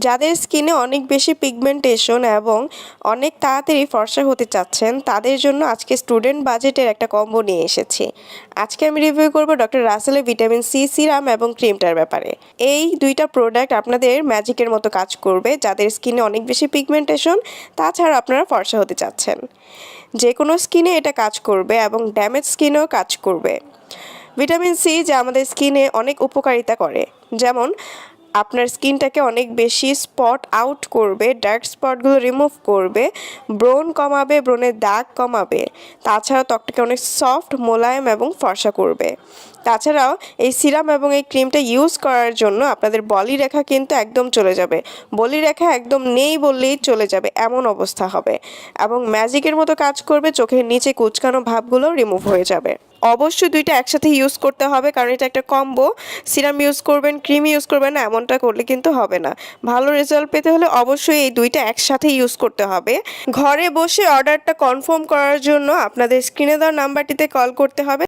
যাদের স্কিনে অনেক বেশি পিগমেন্টেশন এবং অনেক তাড়াতাড়ি ফর্সা হতে চাচ্ছেন তাদের জন্য আজকে স্টুডেন্ট বাজেটের একটা কম্বো নিয়ে এসেছি। আজকে আমি রিভিউ করব ডক্টর রাসেলের ভিটামিন সি সিরাম এবং ক্রিমটার ব্যাপারে। এই দুইটা প্রোডাক্ট আপনাদের ম্যাজিকের মতো কাজ করবে যাদের স্কিনে অনেক বেশি পিগমেন্টেশন, তাছাড়া আপনারা ফর্সা হতে চাচ্ছেন। যে কোনো স্কিনে এটা কাজ করবে এবং ড্যামেজ স্কিনেও কাজ করবে। ভিটামিন সি যা আমাদের স্কিনে অনেক উপকারিতা করে, যেমন আপনার স্কিনটাকে অনেক বেশি স্পট আউট করবে, ডার্ক স্পটগুলো রিমুভ করবে, ব্রণ কমাবে, ব্রণের দাগ কমাবে, তাছাড়া ত্বকটাকে অনেক সফট, মোলায়েম এবং ফর্সা করবে। তাছাড়াও এই সিরাম এবং এই ক্রিমটা ইউজ করার জন্য আপনাদের বলিরেখা কিন্তু একদম চলে যাবে, বলিরেখা একদম নেই বললেই চলে যাবে এমন অবস্থা হবে এবং ম্যাজিকের মতো কাজ করবে, চোখের নিচে কুচকানো ভাবগুলো রিমুভ হয়ে যাবে। অবশ্যই দুইটা একসাথে ইউজ করতে হবে, কারণ এটা একটা কম্বো। সিরাম ইউজ করবেন, ক্রিম ইউজ করবেন না এমনটা করলে কিন্তু হবে না। ভালো রেজাল্ট পেতে হলে অবশ্যই এই দুইটা একসাথে ইউজ করতে হবে। ঘরে বসে অর্ডারটা কনফার্ম করার জন্য আপনাদের স্ক্রিনে দেওয়া নাম্বারটিতে কল করতে হবে।